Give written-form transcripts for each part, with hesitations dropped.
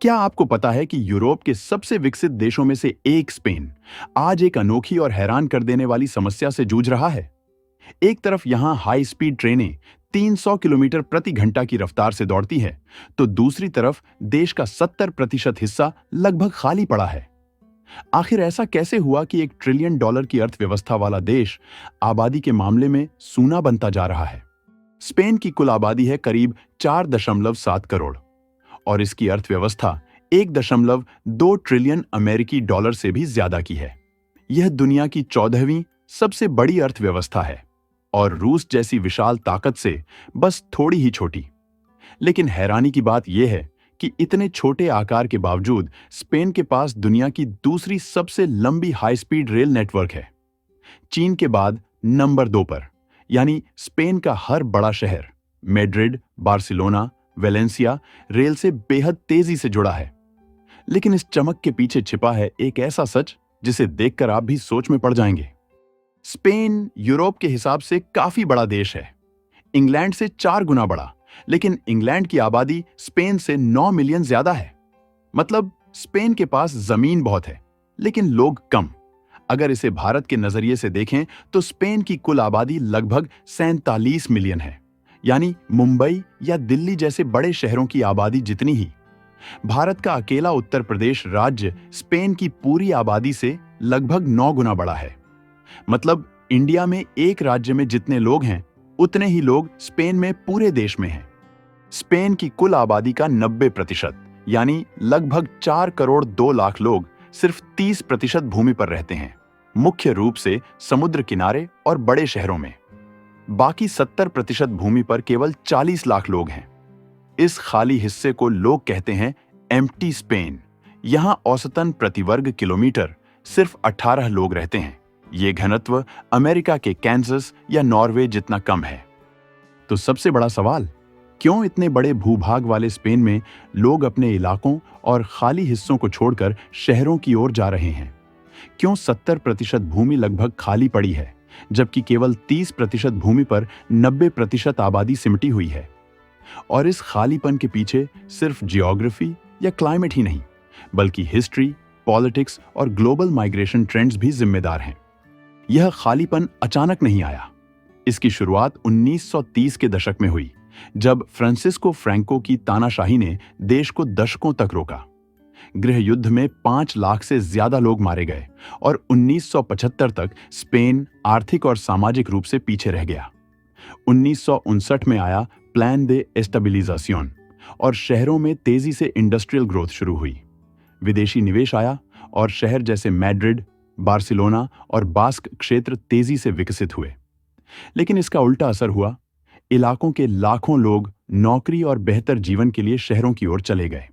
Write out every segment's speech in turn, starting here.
क्या आपको पता है कि यूरोप के सबसे विकसित देशों में से एक स्पेन आज एक अनोखी और हैरान कर देने वाली समस्या से जूझ रहा है। एक तरफ यहां हाई स्पीड ट्रेनें 300 किलोमीटर प्रति घंटा की रफ्तार से दौड़ती है, तो दूसरी तरफ देश का 70% हिस्सा लगभग खाली पड़ा है। आखिर ऐसा कैसे हुआ कि $1 ट्रिलियन की अर्थव्यवस्था वाला देश आबादी के मामले में सूना बनता जा रहा है? स्पेन की कुल आबादी है करीब 4.7 करोड़ और इसकी अर्थव्यवस्था 1.2 ट्रिलियन अमेरिकी डॉलर से भी ज्यादा की है। यह दुनिया की 14वीं सबसे बड़ी अर्थव्यवस्था है और रूस जैसी विशाल ताकत से बस थोड़ी ही छोटी। लेकिन हैरानी की बात यह है कि इतने छोटे आकार के बावजूद स्पेन के पास दुनिया की दूसरी सबसे लंबी हाई स्पीड रेल नेटवर्क है। चीन के बाद नंबर 2 पर, यानी स्पेन का हर बड़ा शहर मैड्रिड, बार्सिलोना, वेलेंसिया रेल से बेहद तेजी से जुड़ा है। लेकिन इस चमक के पीछे छिपा है एक ऐसा सच जिसे देखकर आप भी सोच में पड़ जाएंगे। स्पेन यूरोप के हिसाब से काफी बड़ा देश है, इंग्लैंड से 4 गुना बड़ा, लेकिन इंग्लैंड की आबादी स्पेन से 9 मिलियन ज्यादा है। मतलब स्पेन के पास जमीन बहुत है लेकिन लोग कम। अगर इसे भारत के नजरिए से देखें तो स्पेन की कुल आबादी लगभग 47 मिलियन है, यानी मुंबई या दिल्ली जैसे बड़े शहरों की आबादी जितनी ही। भारत का अकेला उत्तर प्रदेश राज्य स्पेन की पूरी आबादी से लगभग 9 गुना बड़ा है। मतलब इंडिया में एक राज्य में जितने लोग हैं उतने ही लोग स्पेन में पूरे देश में हैं। स्पेन की कुल आबादी का 90% यानी लगभग 4 करोड़ 2 लाख लोग सिर्फ 30% भूमि पर रहते हैं, मुख्य रूप से समुद्र किनारे और बड़े शहरों में। बाकी 70% भूमि पर केवल 40 लाख लोग हैं। इस खाली हिस्से को लोग कहते हैं एम्प्टी स्पेन। यहां औसतन प्रति वर्ग किलोमीटर सिर्फ 18 लोग रहते हैं। ये घनत्व अमेरिका के कैंसस या नॉर्वे जितना कम है। तो सबसे बड़ा सवाल, क्यों इतने बड़े भूभाग वाले स्पेन में लोग अपने इलाकों और खाली हिस्सों को छोड़कर शहरों की ओर जा रहे हैं? क्यों 70% भूमि लगभग खाली पड़ी है जबकि केवल 30% भूमि पर 90% आबादी सिमटी हुई है? और इस खालीपन के पीछे सिर्फ जियोग्राफी या क्लाइमेट ही नहीं, बल्कि हिस्ट्री, पॉलिटिक्स और ग्लोबल माइग्रेशन ट्रेंड्स भी जिम्मेदार हैं। यह खालीपन अचानक नहीं आया। इसकी शुरुआत 1930 के दशक में हुई, जब फ्रांसिस्को फ्रैंको की तानाशाही ने देश को दशकों तक रोका। गृह युद्ध में 5 लाख से ज्यादा लोग मारे गए और 1975 तक स्पेन आर्थिक और सामाजिक रूप से पीछे रह गया। 1959 में आया प्लान दे एस्टेबिलिजाशन और शहरों में तेजी से इंडस्ट्रियल ग्रोथ शुरू हुई। विदेशी निवेश आया और शहर जैसे मैड्रिड, बार्सिलोना और बास्क क्षेत्र तेजी से विकसित हुए। लेकिन इसका उल्टा असर हुआ। इलाकों के लाखों लोग नौकरी और बेहतर जीवन के लिए शहरों की ओर चले गए।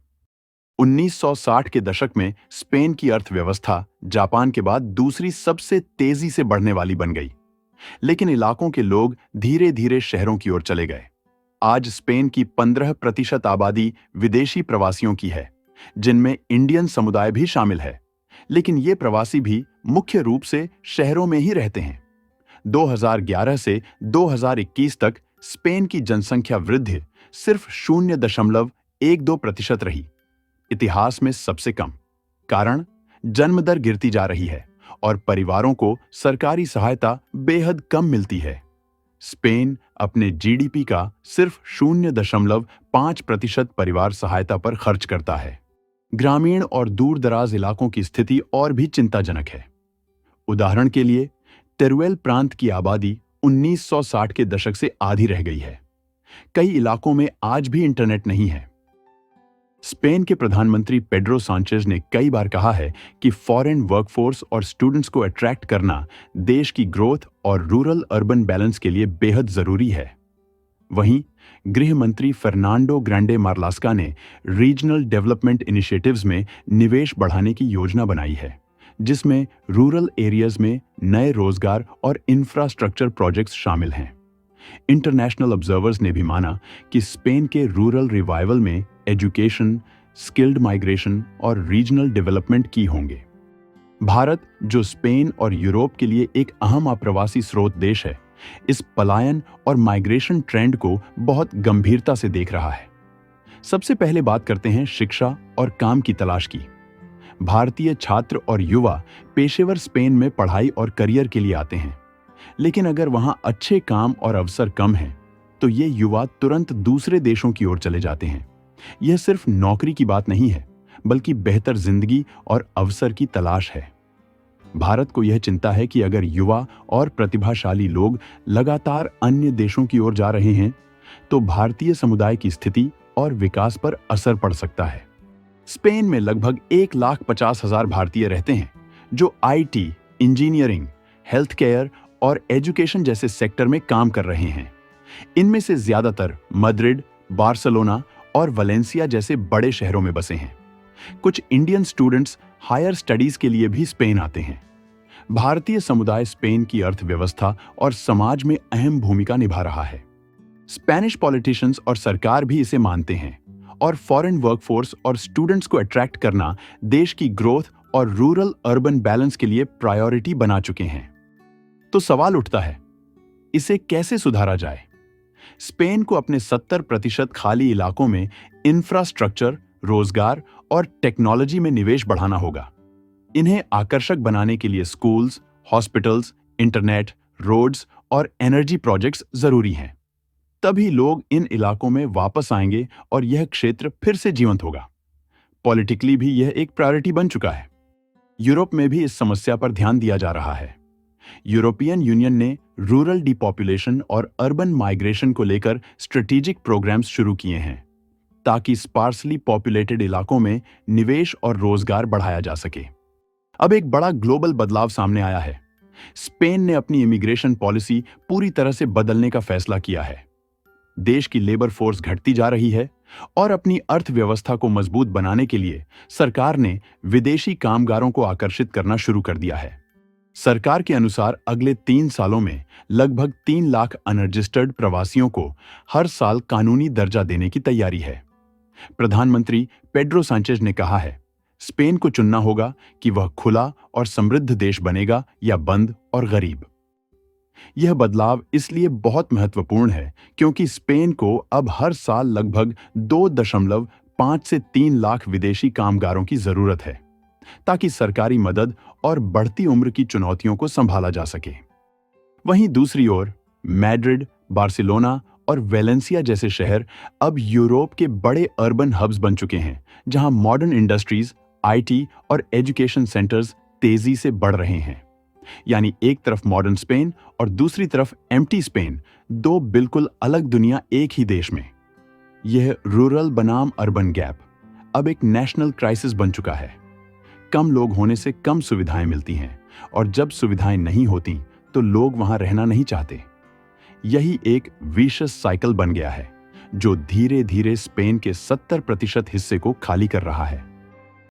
1960 के दशक में स्पेन की अर्थव्यवस्था जापान के बाद दूसरी सबसे तेजी से बढ़ने वाली बन गई। लेकिन इलाकों के लोग धीरे धीरे शहरों की ओर चले गए। आज स्पेन की 15% आबादी विदेशी प्रवासियों की है, जिनमें इंडियन समुदाय भी शामिल है। लेकिन ये प्रवासी भी मुख्य रूप से शहरों में ही रहते हैं। 2011 से 2021 तक स्पेन की जनसंख्या वृद्धि सिर्फ 0.12% रही, इतिहास में सबसे कम। कारण, जन्म दर गिरती जा रही है और परिवारों को सरकारी सहायता बेहद कम मिलती है। स्पेन अपने जीडीपी का सिर्फ 0.5% परिवार सहायता पर खर्च करता है। ग्रामीण और दूर दराज इलाकों की स्थिति और भी चिंताजनक है। उदाहरण के लिए, टेरुएल प्रांत की आबादी 1960 के दशक से आधी रह गई है। कई इलाकों में आज भी इंटरनेट नहीं है। स्पेन के प्रधानमंत्री पेड्रो सांचेज ने कई बार कहा है कि फॉरेन वर्कफोर्स और स्टूडेंट्स को अट्रैक्ट करना देश की ग्रोथ और रूरल अर्बन बैलेंस के लिए बेहद जरूरी है। वहीं गृह मंत्री फर्नांडो ग्रांडे मार्लास्का ने रीजनल डेवलपमेंट इनिशिएटिव्स में निवेश बढ़ाने की योजना बनाई है, जिसमें रूरल एरियाज में नए रोजगार और इंफ्रास्ट्रक्चर प्रोजेक्ट्स शामिल हैं। इंटरनेशनल ऑब्जर्वर्स ने भी माना कि स्पेन के रूरल रिवाइवल में एजुकेशन, स्किल्ड माइग्रेशन और रीजनल डेवलपमेंट की होंगे। भारत, जो स्पेन और यूरोप के लिए एक अहम अप्रवासी स्रोत देश है, इस पलायन और माइग्रेशन ट्रेंड को बहुत गंभीरता से देख रहा है। सबसे पहले बात करते हैं शिक्षा और काम की तलाश की। भारतीय छात्र और युवा पेशेवर स्पेन में पढ़ाई और करियर के लिए आते हैं, लेकिन अगर वहां अच्छे काम और अवसर कम हैं, तो ये युवा तुरंत दूसरे देशों की ओर चले जाते हैं। यह सिर्फ नौकरी की बात नहीं है, बल्कि बेहतर जिंदगी और अवसर की तलाश है। भारत को यह चिंता है कि अगर युवा और प्रतिभाशाली लोग लगातार अन्य देशों की ओर जा रहे हैं, तो भारतीय समुदाय की स्थिति और विकास पर असर पड़ सकता है। स्पेन में लगभग 1,50,000 भारतीय रहते हैं, जो आईटी, इंजीनियरिंग, हेल्थ केयर और एजुकेशन जैसे सेक्टर में काम कर रहे हैं। इनमें से ज्यादातर मैड्रिड, बार्सिलोना और वलेंसिया जैसे बड़े शहरों में बसे हैं। कुछ इंडियन स्टूडेंट्स हायर स्टडीज के लिए भी स्पेन आते हैं। भारतीय समुदाय स्पेन की अर्थव्यवस्था और समाज में अहम भूमिका निभा रहा है। स्पेनिश पॉलिटिशियंस और सरकार भी इसे मानते हैं और फॉरेन वर्कफोर्स और स्टूडेंट्स को अट्रैक्ट करना देश की ग्रोथ और रूरल अर्बन बैलेंस के लिए प्रायोरिटी बना चुके हैं। तो सवाल उठता है, इसे कैसे सुधारा जाए? स्पेन को अपने 70% खाली इलाकों में इंफ्रास्ट्रक्चर, रोजगार और टेक्नोलॉजी में निवेश बढ़ाना होगा। इन्हें आकर्षक बनाने के लिए स्कूल्स, हॉस्पिटल्स, इंटरनेट, रोड्स और एनर्जी प्रोजेक्ट्स जरूरी हैं। तभी लोग इन इलाकों में वापस आएंगे और यह क्षेत्र फिर से जीवंत होगा। पॉलिटिकली भी यह एक प्रायोरिटी बन चुका है। यूरोप में भी इस समस्या पर ध्यान दिया जा रहा है। यूरोपियन यूनियन ने रूरल डिपॉपुलेशन और अर्बन माइग्रेशन को लेकर स्ट्रेटेजिक प्रोग्राम्स शुरू किए हैं, ताकि स्पार्सली पॉपुलेटेड इलाकों में निवेश और रोजगार बढ़ाया जा सके। अब एक बड़ा ग्लोबल बदलाव सामने आया है। स्पेन ने अपनी इमिग्रेशन पॉलिसी पूरी तरह से बदलने का फैसला किया है। देश की लेबर फोर्स घटती जा रही है और अपनी अर्थव्यवस्था को मजबूत बनाने के लिए सरकार ने विदेशी कामगारों को आकर्षित करना शुरू कर दिया है। सरकार के अनुसार अगले 3 सालों में लगभग 3 लाख अनरजिस्टर्ड प्रवासियों को हर साल कानूनी दर्जा देने की तैयारी है। प्रधानमंत्री पेड्रो सांचेज ने कहा है, स्पेन को चुनना होगा कि वह खुला और समृद्ध देश बनेगा या बंद और गरीब। यह बदलाव इसलिए बहुत महत्वपूर्ण है क्योंकि स्पेन को अब हर साल लगभग 2.5 से 3 लाख विदेशी कामगारों की जरूरत है, ताकि सरकारी मदद और बढ़ती उम्र की चुनौतियों को संभाला जा सके। वहीं दूसरी ओर मैड्रिड, बार्सिलोना और वेलेंसिया जैसे शहर अब यूरोप के बड़े अर्बन हब्स बन चुके हैं, जहां मॉडर्न इंडस्ट्रीज, आईटी और एजुकेशन सेंटर्स तेजी से बढ़ रहे हैं। यानी एक तरफ मॉडर्न स्पेन और दूसरी तरफ एम्प्टी स्पेन, दो बिल्कुल अलग दुनिया एक ही देश में। यह रूरल बनाम अर्बन गैप अब एक नेशनल क्राइसिस बन चुका है। कम लोग होने से कम सुविधाएं मिलती हैं, और जब सुविधाएं नहीं होती तो लोग वहां रहना नहीं चाहते। यही एक विशियस साइकिल बन गया है, जो धीरे धीरे स्पेन के 70% हिस्से को खाली कर रहा है।